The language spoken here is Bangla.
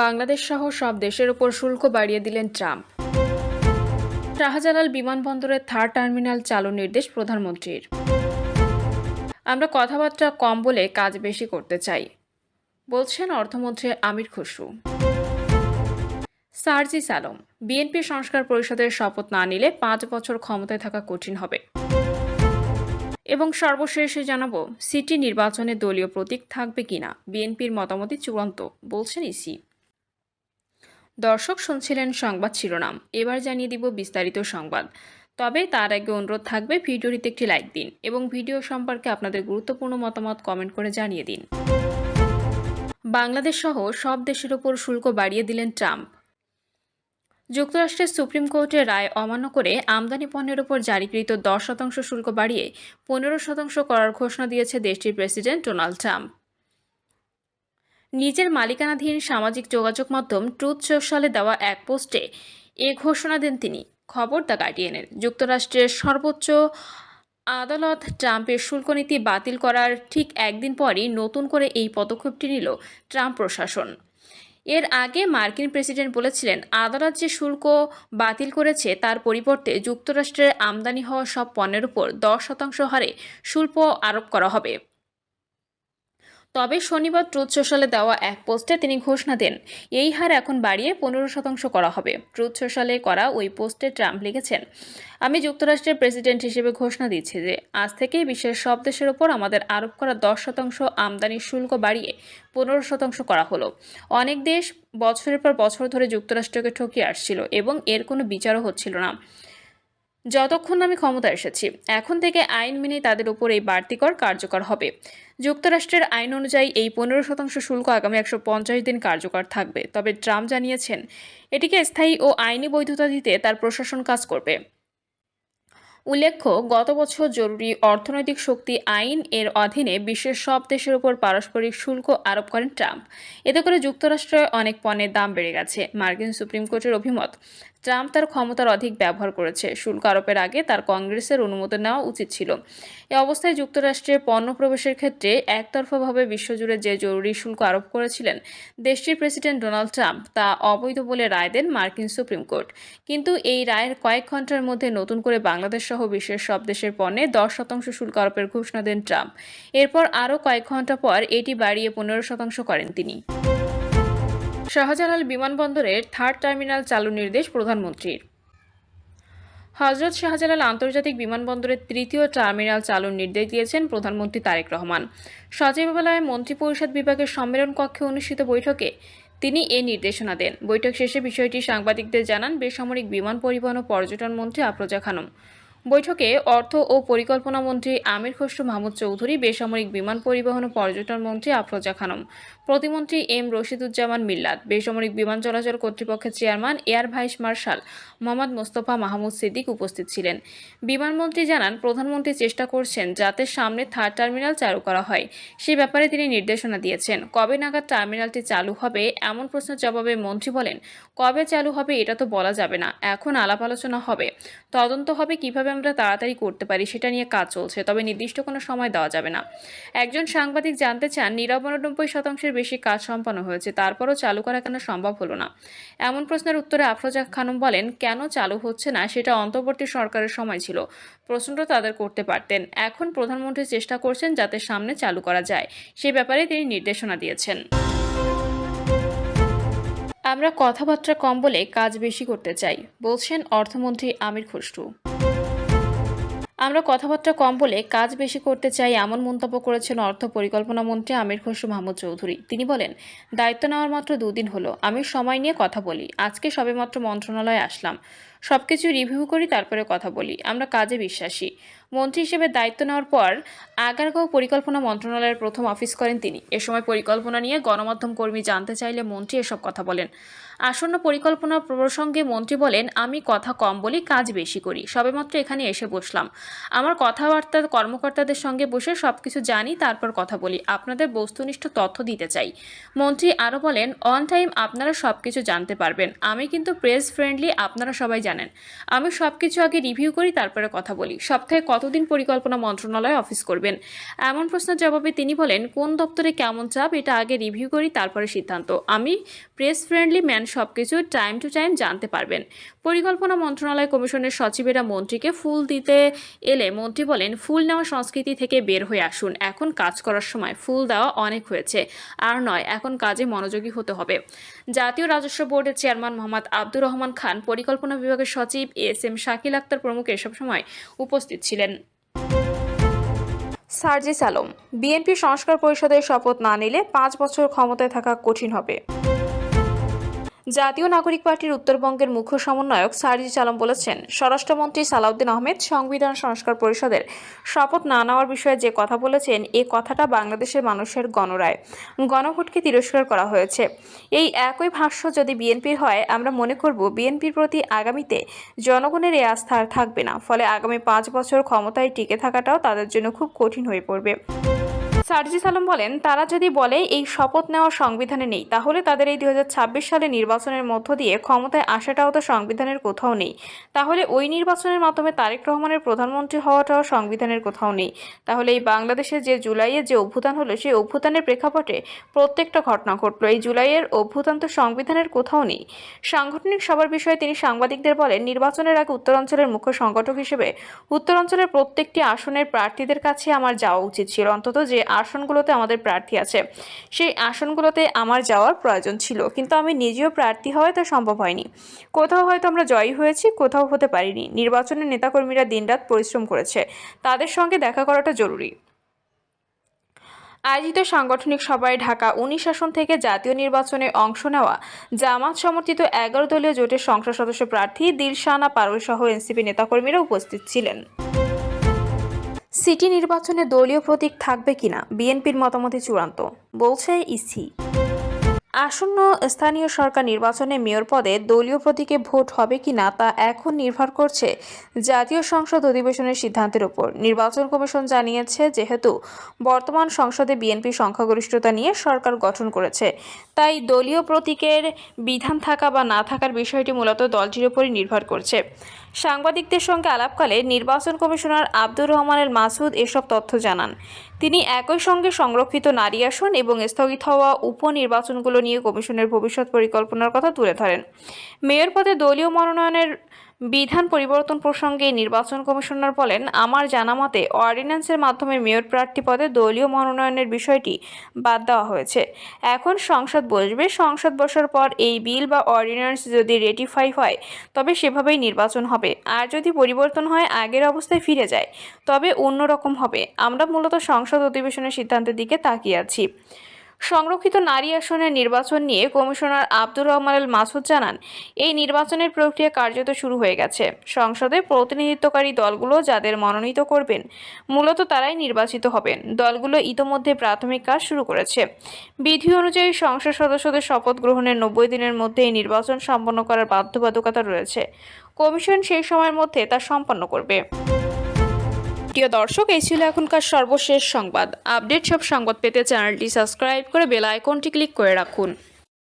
বাংলাদেশ সহ সব দেশের ওপর শুল্ক বাড়িয়ে দিলেন ট্রাম্প। শাহজালাল বিমানবন্দরের থার্ড টার্মিনাল চালুর নির্দেশ প্রধানমন্ত্রীর। আমরা কথাবার্তা কম বলে কাজ বেশি করতে চাই, বলছেন অর্থমন্ত্রী আমির খসরু। সার্জিস আলম, বিএনপি সংস্কার পরিষদের শপথ না নিলে 5 বছর ক্ষমতায় থাকা কঠিন হবে। এবং সর্বশেষে জানাবো, সিটি নির্বাচনে দলীয় প্রতীক থাকবে কিনা, বিএনপির মতামতই চূড়ান্ত, বলছেন ইসি। দর্শক শুনছিলেন সংবাদ শিরোনাম, এবার জানিয়ে দিব বিস্তারিত সংবাদ। তবে তার আগে অনুরোধ থাকবে ভিডিওটিতে একটি লাইক দিন এবং ভিডিও সম্পর্কে আপনাদের গুরুত্বপূর্ণ মতামত কমেন্ট করে জানিয়ে দিন। বাংলাদেশ সহ সব দেশের ওপর শুল্ক বাড়িয়ে দিলেন ট্রাম্প। যুক্তরাষ্ট্রের সুপ্রিম কোর্টের রায় অমান্য করে আমদানি পণ্যের ওপর জারিকৃত 10% শুল্ক বাড়িয়ে 15% করার ঘোষণা দিয়েছে দেশটির প্রেসিডেন্ট ডোনাল্ড ট্রাম্প। নিজের মালিকানাধীন সামাজিক যোগাযোগ মাধ্যম ট্রুথ সোশ্যালে দেওয়া এক পোস্টে এ ঘোষণা দেন তিনি। খবর দ্য গার্ডিয়ানের। যুক্তরাষ্ট্রের সর্বোচ্চ আদালত ট্রাম্পের শুল্ক নীতি বাতিল করার ঠিক একদিন পরই নতুন করে এই পদক্ষেপটি নিল ট্রাম্প প্রশাসন। এর আগে মার্কিন প্রেসিডেন্ট বলেছিলেন, আদালত যে শুল্ক বাতিল করেছে তার পরিবর্তে যুক্তরাষ্ট্রের আমদানি হওয়া সব পণ্যের উপর 10% হারে শুল্ক আরোপ করা হবে। তবে শনিবার ট্রুথ সোশ্যালে দেওয়া এক পোস্টে তিনি ঘোষণা দেন, এই হার এখন বাড়িয়ে 15% করা হবে। ট্রুথ সোশ্যালে করা ওই পোস্টে ট্রাম্প লিখেছেন, আমি যুক্তরাষ্ট্রের প্রেসিডেন্ট হিসেবে ঘোষণা দিচ্ছি যে আজ থেকেই বিশ্বের সব দেশের ওপর আমাদের আরোপ করা 10% আমদানির শুল্ক বাড়িয়ে 15% করা হলো। অনেক দেশ বছরের পর বছর ধরে যুক্তরাষ্ট্রকে ঠকিয়ে আসছিল এবং এর কোনো বিচারও হচ্ছিল না যতক্ষণ আমি ক্ষমতায় এসেছি। এখন থেকে আইন মেনে তাদের উপর এই বাড়তি কর কার্যকর হবে। যুক্তরাষ্ট্রের আইন অনুযায়ী এই 15% শুল্ক আগামী 150 দিন কার্যকর থাকবে। তবে ট্রাম্প জানিয়েছেন, এটিকে স্থায়ী ও আইনি বৈধতা দিতে তার প্রশাসন কাজ করবে। উল্লেখ্য, গত বছর জরুরি অর্থনৈতিক শক্তি আইন এর অধীনে বিশ্বের সব দেশের উপর পারস্পরিক শুল্ক আরোপ করেন ট্রাম্প। এতে করে যুক্তরাষ্ট্রে অনেক পণ্যের দাম বেড়ে গেছে। মার্কিন সুপ্রিম কোর্টের অভিমত, ট্রাম্প তার ক্ষমতার অধিক ব্যবহার করেছে। শুল্ক আরোপের আগে তার কংগ্রেসের অনুমোদন নেওয়া উচিত ছিল। এ অবস্থায় যুক্তরাষ্ট্রে পণ্য প্রবেশের ক্ষেত্রে একতরফাভাবে বিশ্বজুড়ে যে জরুরি শুল্ক আরোপ করেছিলেন দেশটির প্রেসিডেন্ট ডোনাল্ড ট্রাম্প, তা অবৈধ বলে রায় দেন মার্কিন সুপ্রিম কোর্ট। কিন্তু এই রায়ের কয়েক ঘন্টার মধ্যে নতুন করে বাংলাদেশ সহ বিশ্বের সব দেশের পণ্যে 10% শুল্ক আরোপের ঘোষণা দেন ট্রাম্প। এরপর আরও কয়েক ঘন্টা পর এটি বাড়িয়ে 15% করেন তিনি। শাহজালাল বিমানবন্দরের থার্ড টার্মিনাল চালুর নির্দেশ প্রধানমন্ত্রীর। হজরত শাহজালাল আন্তর্জাতিক বিমানবন্দরের 3য় টার্মিনাল চালুর নির্দেশ দিয়েছেন প্রধানমন্ত্রী তারেক রহমান। সচিবালয়ে মন্ত্রিপরিষদ বিভাগের সম্মেলন কক্ষে অনুষ্ঠিত বৈঠকে তিনি এ নির্দেশনা দেন। বৈঠক শেষে বিষয়টি সাংবাদিকদের জানান বেসামরিক বিমান পরিবহন ও পর্যটন মন্ত্রী আফরোজা খানম। বৈঠকে অর্থ ও পরিকল্পনা মন্ত্রী আমির খসরু মাহমুদ চৌধুরী, বেসামরিক বিমান পরিবহন ও পর্যটন মন্ত্রী আফরোজা খানম, প্রতিমন্ত্রী এম রশিদুজ্জামান মিল্লাত, বেসামরিক বিমান চলাচল কর্তৃপক্ষের chairman air vice marshal Mohammad Mostafa Mahmud Siddique উপস্থিত ছিলেন। বিমানমন্ত্রী জানান, প্রধানমন্ত্রী চেষ্টা করছেন যাতে সামনে থার্ড টার্মিনাল চালু করা হয়, সে ব্যাপারে তিনি নির্দেশনা দিয়েছেন। কবে নাগাদ টার্মিনালটি চালু হবে এমন প্রশ্নের জবাবে মন্ত্রী বলেন, কবে চালু হবে এটা তো বলা যাবে না, এখন আলাপ আলোচনা হবে, তদন্ত হবে, কিভাবে আমরা তাড়াতাড়ি করতে পারি সেটা নিয়ে কাজ চলছে, তবে নির্দিষ্ট কোনো সময় দেওয়া যাবে না। একজন সাংবাদিক জানতে চান, 99% বেশি কাজ সম্পন্ন হয়েছে, তারপরও চালু করা কেন সম্ভব হলো না? এমন প্রশ্নের উত্তরে আফরোজা খানম বলেন, কেন চালু হচ্ছে না সেটা অন্তর্বর্তী সরকারের সময় ছিল, প্রশ্নটা তাদের করতে পারতেন। এখন প্রধানমন্ত্রী চেষ্টা করছেন যাতে সামনে চালু করা যায়, সে ব্যাপারে তিনি নির্দেশনা দিয়েছেন। আমরা কথাবার্তা কম বলে কাজ বেশি করতে চাই, বলছেন অর্থমন্ত্রী আমির খসরু। আমরা কথাবার্তা কম বলে কাজ বেশি করতে চাই, এমন মন্তব্য করেছেন অর্থ পরিকল্পনা মন্ত্রী আমির খসরু মাহমুদ চৌধুরী। তিনি বলেন, দায়িত্ব নেওয়ার মাত্র 2 দিন হলো, আমি সময় নিয়ে কথা বলি। আজকে সবেমাত্র মন্ত্রণালয়ে আসলাম, সবকিছু রিভিউ করি, তারপরে কথা বলি। আমরা কাজে বিশ্বাসী। মন্ত্রী হিসেবে দায়িত্ব নেওয়ার পর আগারগাঁও পরিকল্পনা মন্ত্রণালয়ের প্রথম অফিস করেন তিনি। এ সময় পরিকল্পনা নিয়ে গণমাধ্যম কর্মী জানতে চাইলে মন্ত্রী এসব কথা বলেন। আসন্ন পরিকল্পনা প্রসঙ্গে মন্ত্রী বলেন, আমি কথা কম বলি, কাজ বেশি করি। সবেমাত্র এখানে এসে বসলাম। আমার কথাবার্তা কর্মকর্তাদের সঙ্গে বসে সবকিছু জানি, তারপর কথা বলি। আপনাদের বস্তুনিষ্ঠ তথ্য দিতে চাই। মন্ত্রী আরও বলেন, অন টাইম আপনারা সবকিছু জানতে পারবেন। আমি কিন্তু প্রেস ফ্রেন্ডলি, আপনারা সবাই জানেন। আমি সবকিছু আগে রিভিউ করি, তারপরে কথা বলি। সপ্তাহে কতদিন পরিকল্পনা মন্ত্রণালয়ে অফিস করবেন? এমন প্রশ্নের জবাবে তিনি বলেন, কোন দপ্তরে কেমন চাপ এটা আগে রিভিউ করি, তারপরে সিদ্ধান্ত। আমি প্রেস ফ্রেন্ডলি ম্যান, সবকিছু টাইম টু টাইম জানতে পারবেন। পরিকল্পনা মন্ত্রণালয় কমিশনের সচিবেরা মন্ত্রীকে ফুল দিতে এলে মন্ত্রী বলেন, ফুল নেওয়া সংস্কৃতি থেকে বের হয়ে আসুন। এখন কাজ করার সময়। ফুল দেওয়া অনেক হয়েছে, আর নয়, এখন কাজে মনোযোগী হতে হবে। জাতীয় রাজস্ব বোর্ডের চেয়ারম্যান মোহাম্মদ আব্দুর রহমান খান, পরিকল্পনা বিভাগের সচিব এস.এম. শাকিল আক্তার প্রমুখ এসব সময় উপস্থিত ছিলেন। সার্জিস আলম, বিএনপি সংস্কার পরিষদের শপথ না নিলে 5 বছর ক্ষমতায় থাকা কঠিন হবে। জাতীয় নাগরিক পার্টির উত্তরবঙ্গের মুখ্য সমন্বয়ক সার্জিস আলম বলেছেন, স্বরাষ্ট্রমন্ত্রী সালাউদ্দিন আহমেদ সংবিধান সংস্কার পরিষদের শপথ না নেওয়ার বিষয়ে যে কথা বলেছেন, এ কথাটা বাংলাদেশের মানুষের গণরায়, গণভোটকে তিরস্কার করা হয়েছে। এই একই ভাষ্য যদি বিএনপির হয়, আমরা মনে করব বিএনপির প্রতি আগামীতে জনগণের এই আস্থা আর থাকবে না। ফলে আগামী 5 বছর ক্ষমতায় টিকে থাকাটাও তাদের জন্য খুব কঠিন হয়ে পড়বে। সার্জিস আলম বলেন, তারা যদি বলে এই শপথ নেওয়া সংবিধানে নেই, তাহলে তাদের এই 2026 সালে নির্বাচনের মধ্য দিয়ে ক্ষমতায় আসাটাও তো সংবিধানের কোথাও নেই। তাহলে ওই নির্বাচনের মাধ্যমে তারেক রহমানের প্রধানমন্ত্রী হওয়াটাও সংবিধানের কোথাও নেই। তাহলে এই বাংলাদেশে যে জুলাইয়ে যে অভ্যুত্থান হলো, সেই অভ্যুত্থানের প্রেক্ষাপটে প্রত্যেকটা ঘটনা ঘটলো। এই জুলাইয়ের অভ্যুত্থান তো সংবিধানের কোথাও নেই। সাংগঠনিক সভার বিষয়ে তিনি সাংবাদিকদের বলেন, নির্বাচনের আগে উত্তরাঞ্চলের মুখ্য সংগঠক হিসেবে উত্তরাঞ্চলের প্রত্যেকটি আসনের প্রার্থীদের কাছে আমার যাওয়া উচিত ছিল। অন্তত যে আসনগুলোতে আমাদের প্রার্থী আছে, সেই আসনগুলোতে আমার যাওয়ার প্রয়োজন ছিল, কিন্তু আমি নিজেও প্রার্থী হওয়ায় তা সম্ভব হয়নি। কোথাও হয়তো আমরা জয়ী হয়েছি, কোথাও হতে পারিনি। নির্বাচনের নেতাকর্মীরা দিনরাত পরিশ্রম করেছে, তাদের সঙ্গে দেখা করাটা জরুরি। আয়োজিত সাংগঠনিক সভায় ঢাকা 19 আসন থেকে জাতীয় নির্বাচনে অংশ নেওয়া জামাত সমর্থিত 11 দলীয় জোটের সংসদ সদস্য প্রার্থী দিলশানা পারুল সহ এনসিপি নেতাকর্মীরা উপস্থিত ছিলেন। সিটি নির্বাচনে দলীয় প্রতীক থাকবে কিনা বিএনপির মতামতে চূড়ান্ত, বলছে ইসি। আসন্ন স্থানীয় সরকার নির্বাচনে মেয়র পদে দলীয় প্রতীকে ভোট হবে কিনা তা এখন নির্ভর করছে জাতীয় সংসদ অধিবেশনের সিদ্ধান্তের উপর। নির্বাচন কমিশন জানিয়েছে, যেহেতু বর্তমান সংসদে বিএনপি সংখ্যাগরিষ্ঠতা নিয়ে সরকার গঠন করেছে, তাই দলীয় প্রতীকের বিধান থাকা বা না থাকার বিষয়টি মূলত দলটির উপরই নির্ভর করছে। সাংবাদিকদের সঙ্গে আলাপকালে নির্বাচন কমিশনার আব্দুর রহমানের মাসুদ এসব তথ্য জানান। তিনি একই সঙ্গে সংরক্ষিত নারী আসন এবং স্থগিত হওয়া উপনির্বাচনগুলো নিয়ে কমিশনের ভবিষ্যৎ পরিকল্পনার কথা তুলে ধরেন। মেয়র পদে দলীয় মনোনয়নের বিধান পরিবর্তন প্রসঙ্গে নির্বাচন কমিশনার বলেন, আমার জানা মতে অর্ডিন্যান্সের মাধ্যমে মেয়র প্রার্থী পদে দলীয় মনোনয়নের বিষয়টি বাদ দেওয়া হয়েছে। এখন সংসদ বসবে, সংসদ বসার পর এই বিল বা অর্ডিন্যান্স যদি রেটিফাই হয়, তবে সেভাবেই নির্বাচন হবে। আর যদি পরিবর্তন হয়, আগের অবস্থায় ফিরে যায়, তবে অন্যরকম হবে। আমরা মূলত সংসদ অধিবেশনের সিদ্ধান্তের দিকে তাকিয়ে আছি। সংরক্ষিত নারী আসনের নির্বাচন নিয়ে কমিশনার আব্দুর রহমান মাসুদ জানান, এই নির্বাচনের প্রক্রিয়া কার্যত শুরু হয়ে গেছে। সংসদে প্রতিনিধিত্বকারী দলগুলো যাদের মনোনীত করবেন, মূলত তারাই নির্বাচিত হবেন। দলগুলো ইতোমধ্যে প্রাথমিক কাজ শুরু করেছে। বিধি অনুযায়ী সংসদ সদস্যদের শপথ গ্রহণের 90 দিনের মধ্যে এই নির্বাচন সম্পন্ন করার বাধ্যবাধকতা রয়েছে। কমিশন সেই সময়ের মধ্যে তা সম্পন্ন করবে। প্রিয় দর্শক, এই ছিল এখনকার সর্বশেষ সংবাদ। আপডেট সব সংবাদ পেতে চ্যানেলটি সাবস্ক্রাইব করে বেল আইকনটি ক্লিক করে রাখুন।